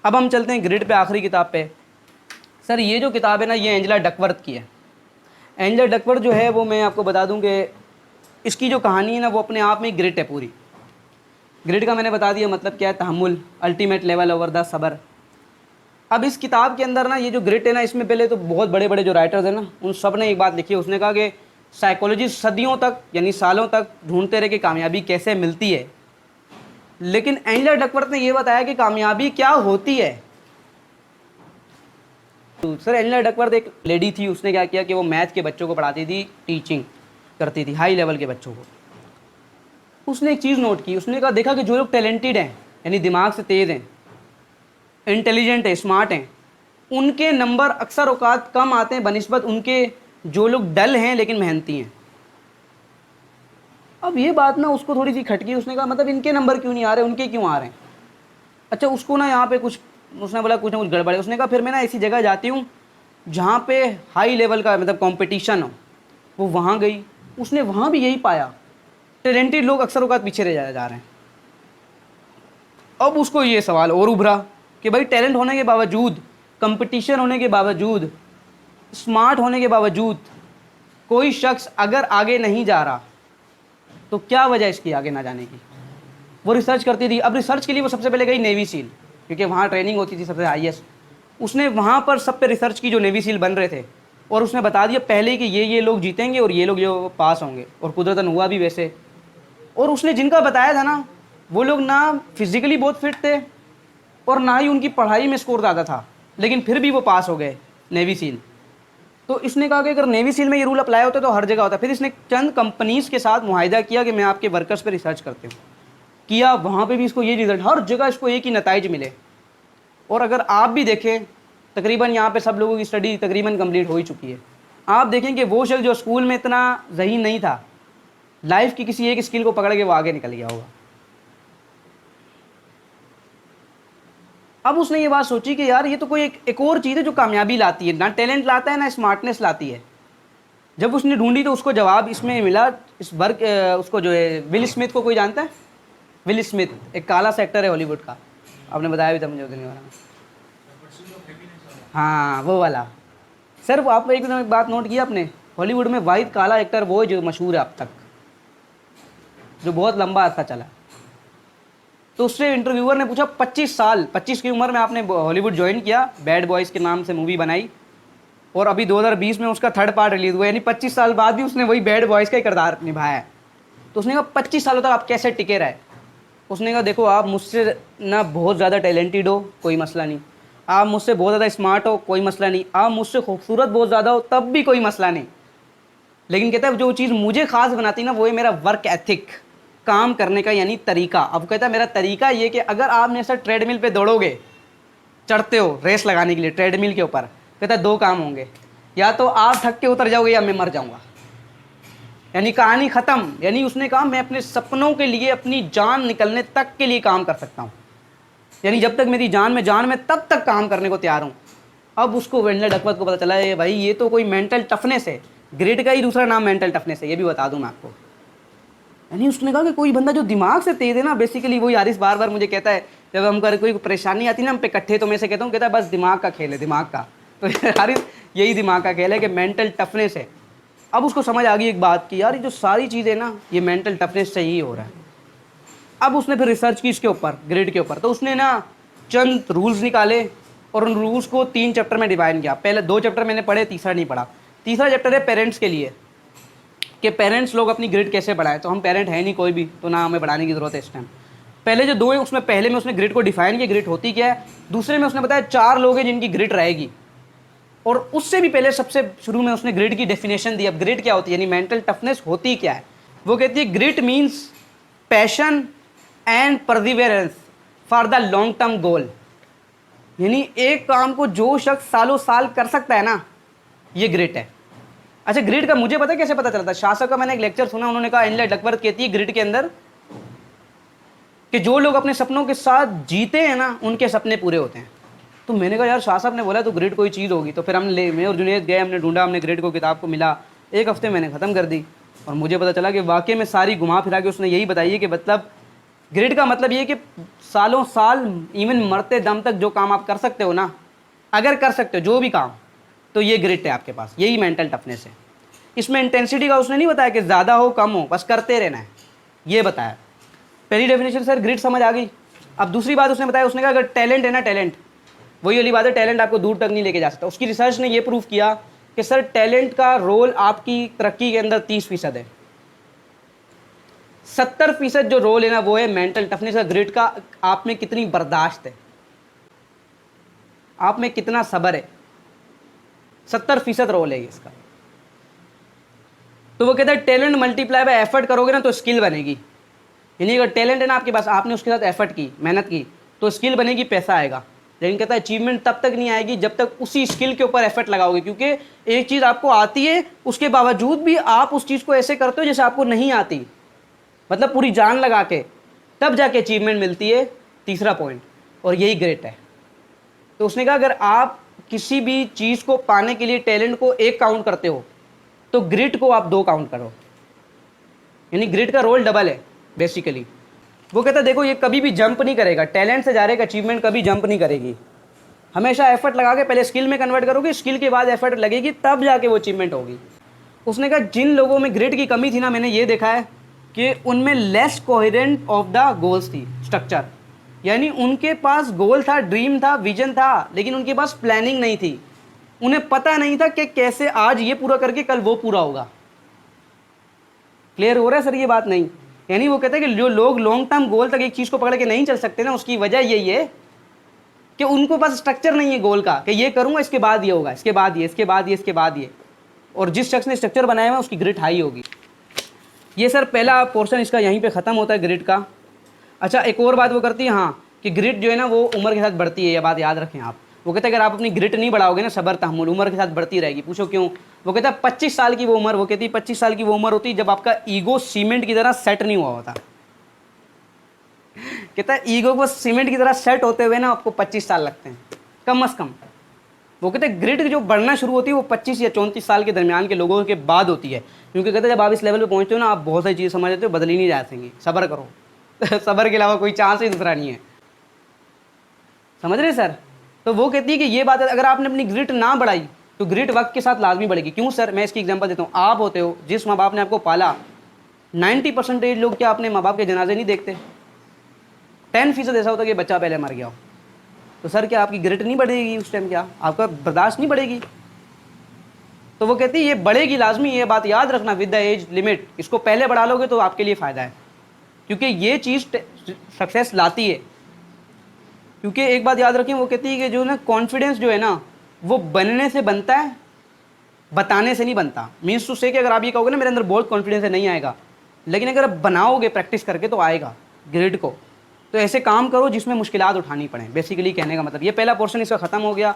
अब हम चलते हैं ग्रिड पे, आखिरी किताब पे। सर ये जो किताब है ना, ये एंजेला डकवर्थ की है। एंजेला डकवर्थ जो है वो मैं आपको बता दूं कि इसकी जो कहानी है ना वो अपने आप में ग्रिड है पूरी। ग्रिड का मैंने बता दिया मतलब क्या है, तहम्मुल, अल्टीमेट लेवल ओवर द सब्र। अब इस किताब के अंदर ना ये जो ग्रिड है ना, इसमें पहले तो बहुत बड़े बड़े जो राइटर्स हैं ना, उन सब ने एक बात लिखी है। उसने कहा कि साइकोलॉजिस्ट सदियों तक यानी सालों तक ढूंढते रहे कि कामयाबी कैसे मिलती है, लेकिन एंजेला डकवर्थ ने यह बताया कि कामयाबी क्या होती है। तो सर एंजेला डकवर्थ एक लेडी थी, उसने क्या किया कि वो मैथ के बच्चों को पढ़ाती थी, टीचिंग करती थी हाई लेवल के बच्चों को। उसने एक चीज़ नोट की, उसने कहा देखा कि जो लोग टैलेंटेड हैं यानी दिमाग से तेज़ हैं, इंटेलिजेंट है, स्मार्ट हैं, उनके नंबर अक्सर औकात कम आते हैं बनिस्बत उनके जो लोग डल हैं लेकिन मेहनती हैं। अब ये बात ना उसको थोड़ी सी खटकी। उसने कहा मतलब इनके नंबर क्यों नहीं आ रहे, उनके क्यों आ रहे हैं। अच्छा उसको ना यहाँ पे कुछ, उसने बोला कुछ ना कुछ गड़बड़ है। उसने कहा फिर मैं ना ऐसी जगह जाती हूँ जहाँ पे हाई लेवल का मतलब कंपटीशन हो। वो वहाँ गई, उसने वहाँ भी यही पाया, टैलेंटेड लोग अक्सर औकात पीछे रह जा रहे हैं। अब उसको ये सवाल और उभरा कि भाई टैलेंट होने के बावजूद, कंपटीशन होने के बावजूद, स्मार्ट होने के बावजूद कोई शख्स अगर आगे नहीं जा रहा तो क्या वजह इसकी आगे ना जाने की। वो रिसर्च करती थी। अब रिसर्च के लिए वो सबसे पहले गई नेवी सील, क्योंकि वहाँ ट्रेनिंग होती थी सबसे हाईएस्ट। उसने वहाँ पर सब पे रिसर्च की जो नेवी सील बन रहे थे, और उसने बता दिया पहले कि ये लोग जीतेंगे और ये लोग ये पास होंगे, और कुदरतन हुआ भी वैसे। और उसने जिनका बताया था ना, वो लोग ना फिजिकली बहुत फिट थे और ना ही उनकी पढ़ाई में स्कोर ज़्यादा था, लेकिन फिर भी वो पास हो गए नेवी सील। तो इसने कहा कि अगर नेवी सील में ये रूल अप्लाई होता तो हर जगह होता। फिर इसने चंद कंपनीज़ के साथ मुआहिदा किया कि मैं आपके वर्कर्स पे रिसर्च करती हूँ, किया, वहाँ पे भी इसको ये रिजल्ट, हर जगह इसको एक ही नताइज मिले। और अगर आप भी देखें, तकरीबन यहाँ पे सब लोगों की स्टडी तकरीबन कंप्लीट हो ही चुकी है। आप देखें कि वो शख्स जो स्कूल में इतना ज़हीन नहीं था, लाइफ की किसी एक स्किल को पकड़ के वो आगे निकल गया होगा। अब उसने ये बात सोची कि यार ये तो कोई एक और चीज़ है जो कामयाबी लाती है, ना टैलेंट लाता है ना स्मार्टनेस लाती है। जब उसने ढूंढी तो उसको जवाब इसमें मिला। इस वर्क उसको जो है विल स्मिथ को कोई जानता है? विल स्मिथ एक काला सेक्टर है हॉलीवुड का, आपने बताया भी था मुझे उस दिन वाला। हाँ वो वाला। सर वो आप एक बात नोट किया आपने, हॉलीवुड में वाइट काला एक्टर वो है जो मशहूर है अब तक, जो बहुत लंबा अर्सा चला। तो उससे इंटरव्यूअर ने पूछा 25 साल, 25 की उम्र में आपने हॉलीवुड ज्वाइन किया, बैड बॉयज़ के नाम से मूवी बनाई, और अभी 2020 में उसका थर्ड पार्ट रिलीज़ हुआ, यानी 25 साल बाद भी उसने वही बैड बॉयज़ का ही किरदार निभाया है। तो उसने कहा 25 सालों तक आप कैसे टिके रहे। उसने कहा देखो आप मुझसे ना बहुत ज़्यादा टैलेंटेड हो, कोई मसला नहीं, आप मुझसे बहुत ज़्यादा स्मार्ट हो, कोई मसला नहीं, आप मुझसे खूबसूरत बहुत ज़्यादा हो, तब भी कोई मसला नहीं, लेकिन कहता है जो चीज़ मुझे ख़ास बनाती ना वो है मेरा वर्क एथिक, काम करने का यानी तरीका। अब कहता है मेरा तरीका ये कि अगर आप मेरे साथ ट्रेडमिल पे दौड़ोगे, चढ़ते हो रेस लगाने के लिए ट्रेडमिल के ऊपर, कहता है दो काम होंगे, या तो आप थक के उतर जाओगे या मैं मर जाऊँगा, यानी कहानी ख़त्म। यानी उसने कहा मैं अपने सपनों के लिए अपनी जान निकलने तक के लिए काम कर सकता हूँ, यानी जब तक मेरी जान में जान में तब तक काम करने को तैयार हूँ। अब उसको एंजेला डकवर्थ को पता चला है भाई ये तो कोई मेंटल टफनेस है। ग्रिड का ही दूसरा नाम मेंटल टफनेस है, ये भी बता दूं मैं आपको। यानी उसने कहा कि कोई बंदा जो दिमाग से तेज है ना, बेसिकली वही हारिस बार बार मुझे कहता है जब हम कर कोई परेशानी आती है ना हम पे इकट्ठे, तो मैं से कहता हूँ, कहता है बस दिमाग का खेल है, दिमाग का। तो हारिस यही दिमाग का खेल है कि मेंटल टफनेस है। अब उसको समझ आ गई एक बात की, यार ये जो सारी चीज़ें ना ये मेंटल टफनेस से ही हो रहा है। अब उसने फिर रिसर्च की इसके ऊपर, ग्रिड के ऊपर। तो उसने ना चंद रूल्स निकाले और उन रूल्स को 3 चैप्टर में डिवाइड किया। पहले 2 चैप्टर मैंने पढ़े, तीसरा नहीं पढ़ा। तीसरा चैप्टर है पेरेंट्स के लिए, कि पेरेंट्स लोग अपनी ग्रिड कैसे बढ़ाएं। तो हम पेरेंट हैं नहीं कोई भी, तो ना हमें बढ़ाने की ज़रूरत है इस टाइम। पहले जो 2 है उसमें पहले में उसने ग्रिड को डिफाइन किया, ग्रिड होती क्या है। दूसरे में उसने बताया 4 लोग हैं जिनकी ग्रिड रहेगी, और उससे भी पहले सबसे शुरू में उसने ग्रिड की डेफिनेशन दी। अब ग्रिड क्या होती है, यानी मेंटल टफनेस होती क्या है। वो कहती है grid means passion and Perseverance for the long term goal, यानी एक काम को जो शख्स सालों साल कर सकता है ना, ये ग्रिड है। अच्छा ग्रिड का मुझे पता है कैसे पता चलता है। शासक का मैंने एक लेक्चर सुना, उन्होंने कहा एंजेला डकवर्थ कहती है ग्रिड के अंदर कि जो लोग अपने सपनों के साथ जीते हैं ना उनके सपने पूरे होते हैं। तो मैंने कहा यार शाह साहब ने बोला तो ग्रिड कोई चीज़ होगी। तो फिर हमने मैं और जुनेद गए, हमने ढूंढा, हमने ग्रिड को किताब को मिला, 1 हफ्ते मैंने ख़त्म कर दी, और मुझे पता चला कि वाकई में सारी घुमा फिरा के उसने यही बताई है कि मतलब ग्रिड का मतलब ये है कि सालों साल इवन मरते दम तक जो काम आप कर सकते हो ना, अगर कर सकते हो जो भी काम, तो ये ग्रिट है आपके पास, यही मेंटल टफनेस है। इसमें इंटेंसिटी का उसने नहीं बताया कि ज़्यादा हो कम हो, बस करते रहना है, ये बताया। पहली डेफिनेशन सर ग्रिट समझ आ गई। अब दूसरी बात उसने बताया, उसने कहा अगर टैलेंट है ना, टैलेंट वही वाली बात है, टैलेंट आपको दूर तक नहीं लेके जा सकता। उसकी रिसर्च ने ये प्रूव किया कि सर टैलेंट का रोल आपकी तरक्की के अंदर 30% है, 70% जो रोल है ना वो है मेंटल टफनेस का, ग्रिट का। आप में कितनी बर्दाश्त है, आप में कितना सब्र है, 70% रोल है इसका। तो वो कहता है टैलेंट मल्टीप्लाई बाय एफर्ट करोगे ना तो स्किल बनेगी। यानी अगर टैलेंट है ना आपके पास, आपने उसके साथ एफर्ट की, मेहनत की, तो स्किल बनेगी, पैसा आएगा। लेकिन कहता है अचीवमेंट तब तक नहीं आएगी जब तक उसी स्किल के ऊपर एफर्ट लगाओगे। क्योंकि एक चीज़ आपको आती है, उसके बावजूद भी आप उस चीज़ को ऐसे करते हो जैसे आपको नहीं आती, मतलब पूरी जान लगा के, तब जाके अचीवमेंट मिलती है। तीसरा पॉइंट, और यही ग्रेट है। तो उसने कहा अगर आप किसी भी चीज़ को पाने के लिए टैलेंट को 1 काउंट करते हो तो ग्रिट को आप 2 काउंट करो। यानी ग्रिट का रोल डबल है बेसिकली। वो कहता है देखो ये कभी भी जंप नहीं करेगा, टैलेंट से जा रहे अचीवमेंट कभी जंप नहीं करेगी। हमेशा एफर्ट लगा के पहले स्किल में कन्वर्ट करोगे, स्किल के बाद एफर्ट लगेगी, तब जाके वो अचीवमेंट होगी। उसने कहा जिन लोगों में ग्रिट की कमी थी ना, मैंने ये देखा है कि उनमें less coherent of the goals थी, स्ट्रक्चर। यानी उनके पास गोल था, ड्रीम था, विजन था, लेकिन उनके पास प्लानिंग नहीं थी। उन्हें पता नहीं था कि कैसे आज ये पूरा करके कल वो पूरा होगा। क्लियर हो रहा है सर ये बात? नहीं। यानी वो कहते हैं कि जो लोग लॉन्ग टर्म गोल तक एक चीज़ को पकड़ के नहीं चल सकते ना, उसकी वजह यही है कि उनको पास स्ट्रक्चर नहीं है गोल का, कि ये करूँगा इसके बाद ये होगा, इसके बाद ये, इसके बाद ये, इसके बाद ये। और जिस शख्स ने स्ट्रक्चर बनाया हुआ उसकी ग्रिट हाई होगी। ये सर पहला पोर्शन इसका यहीं पे ख़त्म होता है ग्रिट का। अच्छा एक और बात वो करती है, हाँ, कि ग्रिट जो है ना वो उम्र के साथ बढ़ती है, ये बात याद रखें आप। वो कहते हैं अगर आप अपनी ग्रिट नहीं बढ़ाओगे ना, सब्र तहम्मुल, उम्र के साथ बढ़ती रहेगी। पूछो क्यों? वो कहता है 25 साल की वो उम्र, वो कहती है 25 साल की वो उम्र होती है जब आपका ईगो सीमेंट की तरह सेट नहीं हुआ होता। कहता है ईगो को सीमेंट की तरह सेट होते हुए ना आपको 25 साल लगते हैं कम से कम। वो कहते हैं ग्रिट जो बढ़ना शुरू होती है वो 25 या 34 साल के दरमियान के लोगों के बाद होती है। क्योंकि कहते हैं जब आप इस लेवल पे पहुंचते हो ना, आप बहुत सारी चीज़ें समझ लेते हो, बदल ही नहीं जा सकेंगी। सब्र करो सब्र के अलावा कोई चांस ही दूसरा नहीं है। समझ रहे सर? तो वो कहती है कि ये बात है, अगर आपने अपनी ग्रिट ना बढ़ाई तो ग्रिट वक्त के साथ लाजमी बढ़ेगी। क्यों सर? मैं इसकी एग्जांपल देता हूँ। आप होते हो, जिस माँ बाप ने आपको पाला, 90% लोग क्या अपने माँ बाप के जनाजे नहीं देखते? 10% ऐसा होता है कि बच्चा पहले मर गया हो। तो सर क्या आपकी ग्रिट नहीं बढ़ेगी उस टाइम? क्या आपका बर्दाश्त नहीं बढ़ेगी? तो वो कहती है ये बढ़ेगी लाजमी, ये बात याद रखना, विद द एज लिमिट। इसको पहले बढ़ा लोगे तो आपके लिए फ़ायदा है, क्योंकि ये चीज़ सक्सेस लाती है। क्योंकि एक बात याद रखें, वो कहती है कि जो ना कॉन्फिडेंस जो है ना वो बनने से बनता है, बताने से नहीं बनता। मीन्स टू से कि अगर आप ये कहोगे ना मेरे अंदर बहुत कॉन्फिडेंस है, नहीं आएगा। लेकिन अगर आप बनाओगे प्रैक्टिस करके तो आएगा ग्रिड को। तो ऐसे काम करो जिसमें मुश्किलात उठानी पड़े, बेसिकली कहने का मतलब। ये पहला पोर्शन इसका ख़त्म हो गया।